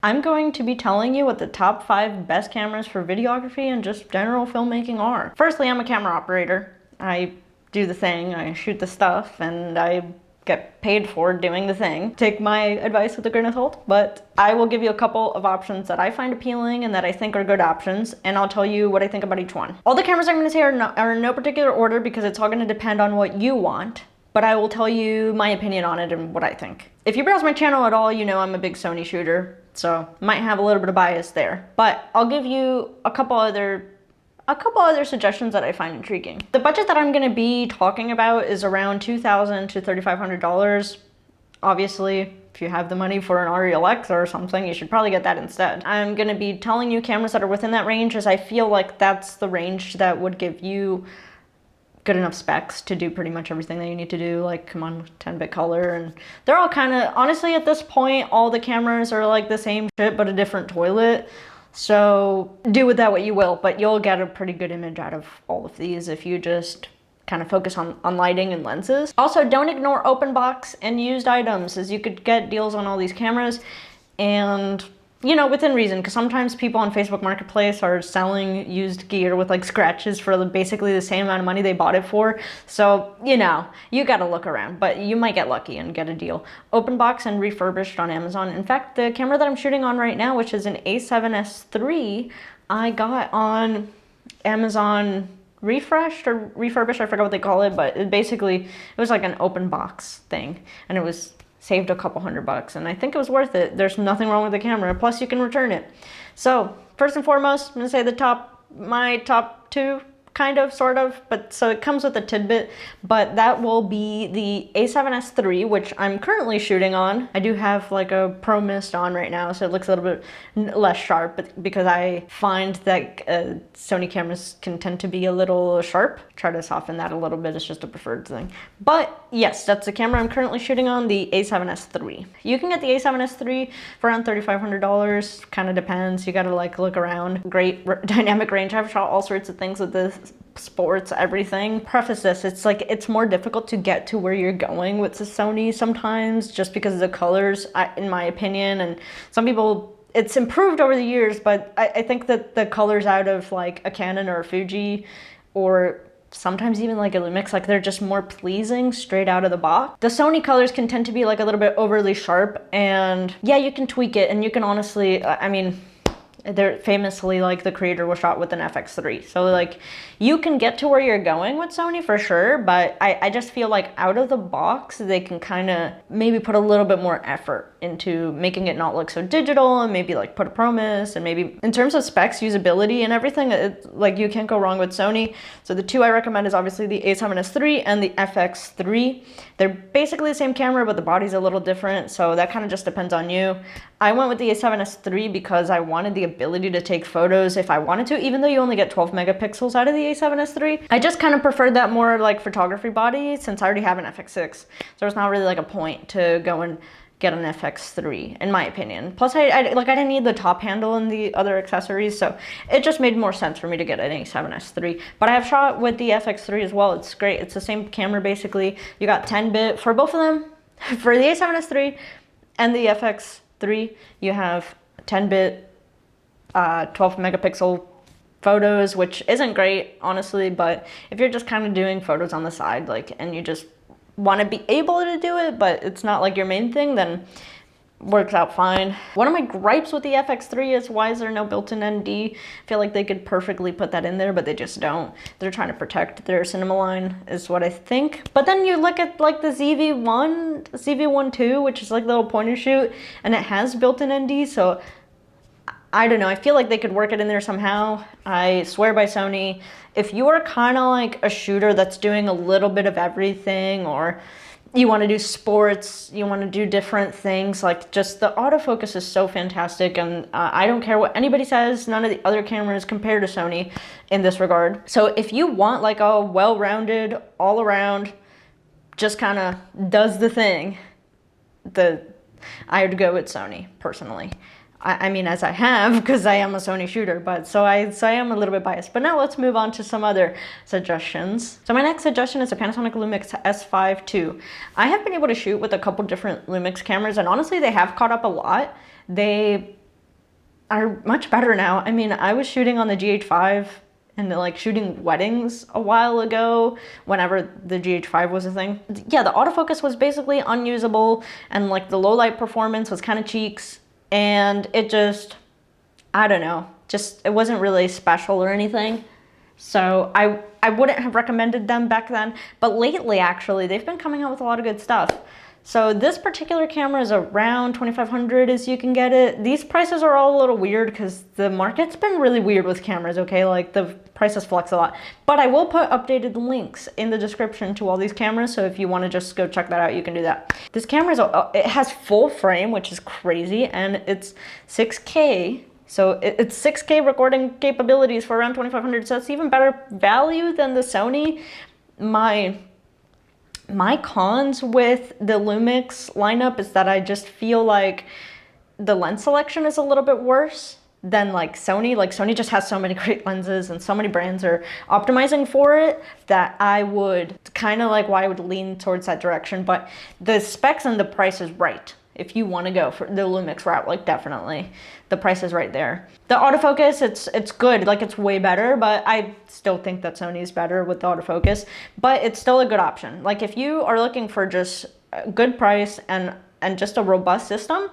I'm going to be telling you what the top 5 best cameras for videography and just general filmmaking are. Firstly, I'm a camera operator. I do the thing, I shoot the stuff, and I get paid for doing the thing. Take my advice with a grain of salt, but I will give you a couple of options that I find appealing and that I think are good options, and I'll tell you what I think about each one. All the cameras I'm going to say are in no particular order because it's all going to depend on what you want, but I will tell you my opinion on it and what I think. If you browse my channel at all, you know I'm a big Sony shooter, so might have a little bit of bias there. But I'll give you a couple other suggestions that I find intriguing. The budget that I'm gonna be talking about is around $2,000 to $3,500. Obviously, if you have the money for an RE Alexa or something, you should probably get that instead. I'm gonna be telling you cameras that are within that range as I feel like that's the range that would give you good enough specs to do pretty much everything that you need to do, like come on with 10-bit color, and they're all kind of, honestly at this point, all the cameras are like the same shit but a different toilet. So do with that what you will, but you'll get a pretty good image out of all of these if you just kind of focus on lighting and lenses. Also, don't ignore open box and used items, as you could get deals on all these cameras, and you know, within reason, because sometimes people on Facebook Marketplace are selling used gear with like scratches for basically the same amount of money they bought it for. So, you know, you gotta look around, but you might get lucky and get a deal. Open box and refurbished on Amazon. In fact, the camera that I'm shooting on right now, which is an A7S III, I got on Amazon refreshed or refurbished, I forgot what they call it, but it was like an open box thing, and it was saved a couple $100, and I think it was worth it. There's nothing wrong with the camera, plus you can return it. So first and foremost, I'm gonna say my top 2, kind of, sort of, but so it comes with a tidbit, but that will be the A7S III, which I'm currently shooting on. I do have like a Pro Mist on right now, so it looks a little bit less sharp, but because I find that Sony cameras can tend to be a little sharp. Try to soften that a little bit, it's just a preferred thing. But yes, that's the camera I'm currently shooting on, the A7S III. You can get the A7S III for around $3,500, kind of depends, you gotta like look around. Great dynamic range. I've shot all sorts of things with this, sports, everything. Preface this, it's more difficult to get to where you're going with the Sony sometimes, just because of the colors, in my opinion, and some people, it's improved over the years, but I think that the colors out of like a Canon or a Fuji, or sometimes even like a Lumix, like they're just more pleasing straight out of the box. The Sony colors can tend to be like a little bit overly sharp, and yeah, you can tweak it, and you can honestly, I mean, they're famously, like, the creator was shot with an FX3, so like you can get to where you're going with Sony for sure, but I just feel like out of the box they can kind of maybe put a little bit more effort into making it not look so digital, and maybe like put a Pro Mist, and maybe in terms of specs, usability, and everything, like you can't go wrong with Sony. So the 2 I recommend is obviously the A7S III and the FX3. They're basically the same camera, but the body's a little different, so that kind of just depends on you. I went with the A7S III because I wanted the ability to take photos if I wanted to, even though you only get 12 megapixels out of the A7S III. I just kind of preferred that more like photography body, since I already have an FX6. So there's not really like a point to go and get an FX3, in my opinion. Plus, I didn't need the top handle and the other accessories, so it just made more sense for me to get an A7S III. But I have shot with the FX3 as well. It's great. It's the same camera, basically. You got 10-bit for both of them. For the A7S III and the FX3, you have 10-bit, 12 megapixel photos, which isn't great, honestly, but if you're just kind of doing photos on the side, like, and you just want to be able to do it, but it's not like your main thing, then works out fine. One of my gripes with the FX3 is, why is there no built-in ND? I feel like they could perfectly put that in there, but they just don't. They're trying to protect their cinema line, is what I think. But then you look at like the ZV-1 II, which is like the little point and shoot, and it has built-in ND, so I don't know, I feel like they could work it in there somehow. I swear by Sony, if you are kind of like a shooter that's doing a little bit of everything, or you want to do sports, you want to do different things, like just the autofocus is so fantastic, and I don't care what anybody says, none of the other cameras compare to Sony in this regard. So if you want like a well-rounded, all-around, just kind of does the thing, I would go with Sony, personally. I mean, as I have, because I am a Sony shooter, but so I am a little bit biased. But now let's move on to some other suggestions. So my next suggestion is a Panasonic Lumix S5 II. I have been able to shoot with a couple different Lumix cameras, and honestly, they have caught up a lot. They are much better now. I mean, I was shooting on the GH5 and like shooting weddings a while ago, whenever the GH5 was a thing. Yeah, the autofocus was basically unusable, and like the low light performance was kind of cheeks, and it just, I don't know, just it wasn't really special or anything. So I wouldn't have recommended them back then, but lately actually they've been coming out with a lot of good stuff. So this particular camera is around 2,500 as you can get it. These prices are all a little weird because the market's been really weird with cameras, okay? Like the prices flex a lot. But I will put updated links in the description to all these cameras, so if you want to just go check that out, you can do that. This camera is, it has full frame, which is crazy, and it's 6K. So it's 6K recording capabilities for around 2,500, so it's even better value than the Sony. My cons with the Lumix lineup is that I just feel like the lens selection is a little bit worse than like Sony. Like Sony just has so many great lenses and so many brands are optimizing for it that I would kind of like why I would lean towards that direction. But the specs and the price is right. If you want to go for the Lumix route, like definitely the price is right there. The autofocus, it's good, like it's way better, but I still think that Sony is better with the autofocus, but it's still a good option. Like if you are looking for just a good price and just a robust system,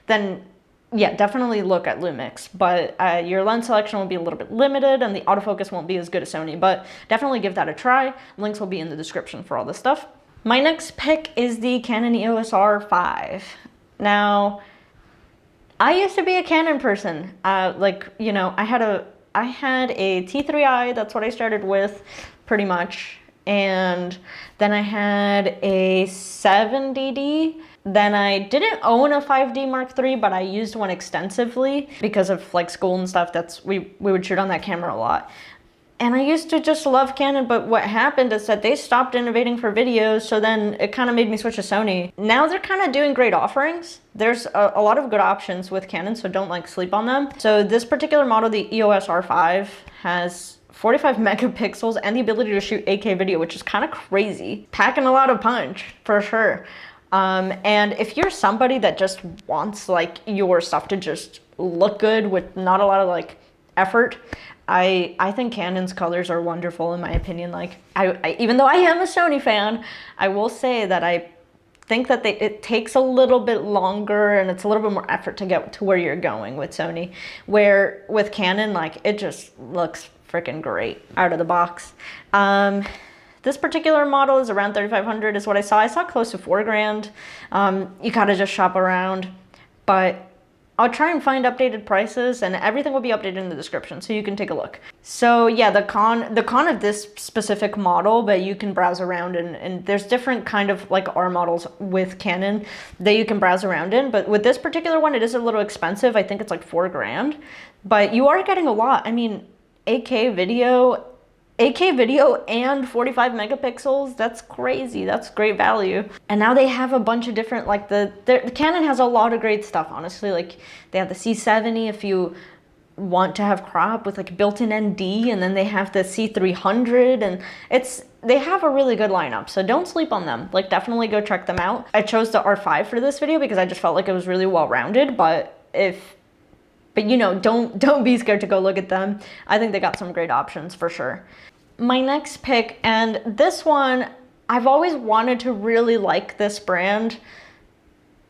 then yeah, definitely look at Lumix, but your lens selection will be a little bit limited and the autofocus won't be as good as Sony, but definitely give that a try. Links will be in the description for all this stuff. My next pick is the Canon EOS R5. Now, I used to be a Canon person. Like, you know, I had a T3i, that's what I started with pretty much. And then I had a 7DD. Then I didn't own a 5D Mark III, but I used one extensively because of like school and stuff. We would shoot on that camera a lot. And I used to just love Canon, but what happened is that they stopped innovating for videos, so then it kind of made me switch to Sony. Now they're kind of doing great offerings. There's a lot of good options with Canon, so don't like sleep on them. So this particular model, the EOS R5, has 45 megapixels and the ability to shoot 8K video, which is kind of crazy. Packing a lot of punch, for sure. And if you're somebody that just wants like your stuff to just look good with not a lot of like effort, I think Canon's colors are wonderful in my opinion. Like even though I am a Sony fan, I will say that I think that it takes a little bit longer and it's a little bit more effort to get to where you're going with Sony. Where with Canon, like it just looks freaking great out of the box. This particular model is around 3,500 is what I saw. I saw close to $4,000. You gotta just shop around, but I'll try and find updated prices and everything will be updated in the description so you can take a look. So yeah, the con of this specific model, but you can browse around and there's different kind of like R models with Canon that you can browse around in. But with this particular one, it is a little expensive. I think it's like $4,000, but you are getting a lot. I mean, 8K video and 45 megapixels, that's crazy. That's great value. And now they have a bunch of different, like the Canon has a lot of great stuff, honestly. Like they have the C70 if you want to have crop with like built-in ND, and then they have the C300, and they have a really good lineup, so don't sleep on them. Like definitely go check them out. I chose the R5 for this video because I just felt like it was really well-rounded, but you know, don't be scared to go look at them. I think they got some great options for sure. My next pick, and this one, I've always wanted to really like this brand,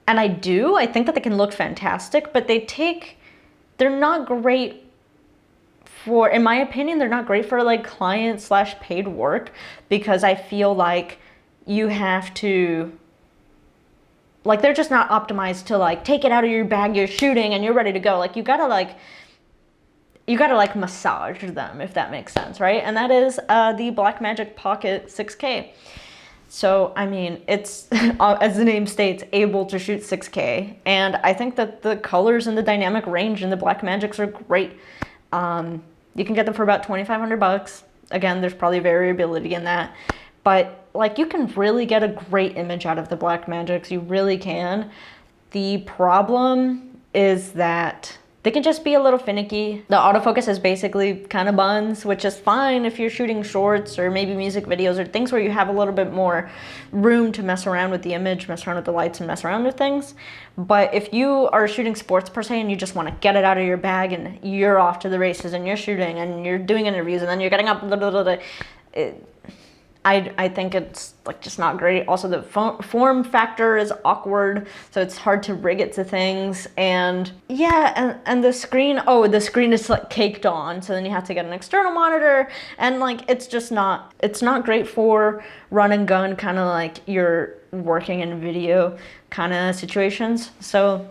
and I do. I think that they can look fantastic, but they're not great for, in my opinion, they're not great for like client/paid work, because I feel like you have to, like they're just not optimized to like take it out of your bag, you're shooting and you're ready to go. Like you gotta massage them, if that makes sense, right? And that is the Blackmagic Pocket 6K. So, I mean, it's, as the name states, able to shoot 6K. And I think that the colors and the dynamic range in the Blackmagics are great. You can get them for about 2,500 bucks. Again, there's probably variability in that. But like you can really get a great image out of the Blackmagics, you really can. The problem is that they can just be a little finicky. The autofocus is basically kind of buns, which is fine if you're shooting shorts or maybe music videos or things where you have a little bit more room to mess around with the image, mess around with the lights, and mess around with things. But if you are shooting sports per se and you just want to get it out of your bag and you're off to the races and you're shooting and you're doing interviews and then you're getting up, I think it's like just not great. Also, the form factor is awkward, so it's hard to rig it to things. And yeah, and the screen, the screen is like caked on, so then you have to get an external monitor, and like it's not great for run and gun, kind of like you're working in video kind of situations. So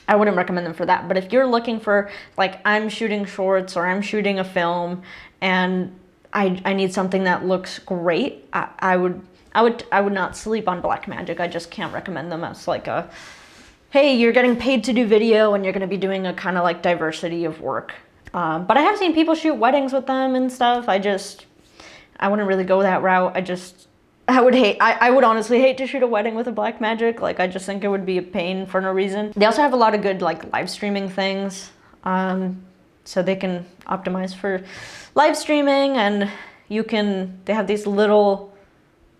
I wouldn't recommend them for that. But if you're looking for, like, I'm shooting shorts or I'm shooting a film and I need something that looks great, I would not sleep on Blackmagic. I just can't recommend them as like a, hey, you're getting paid to do video and you're going to be doing a kind of like diversity of work. But I have seen people shoot weddings with them and stuff. I wouldn't really go that route. I would honestly hate to shoot a wedding with a Blackmagic. Like, I just think it would be a pain for no reason. They also have a lot of good like live streaming things. So they can optimize for live streaming, and they have these little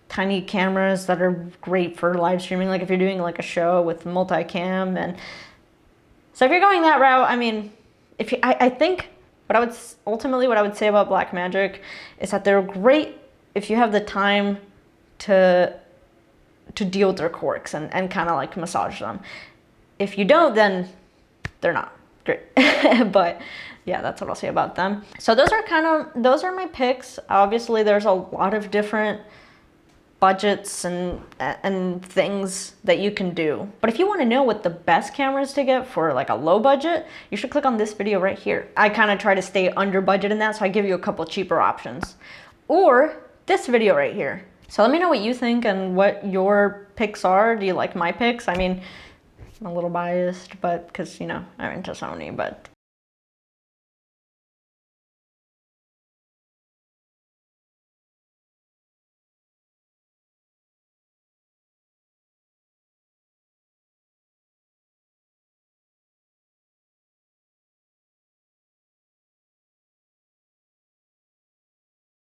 tiny cameras that are great for live streaming. Like if you're doing like a show with multicam, and so if you're going that route, I mean, I think what I would say about Blackmagic is that they're great if you have the time to deal with their quirks and kind of like massage them. If you don't, then they're not great. But yeah, that's what I'll say about them. So those are my picks. Obviously there's a lot of different budgets and things that you can do. But if you want to know what the best cameras to get for like a low budget, you should click on this video right here. I kind of try to stay under budget in that, so I give you a couple cheaper options. Or this video right here. So let me know what you think and what your picks are. Do you like my picks? I mean, I'm a little biased, but because, you know, I'm into Sony, but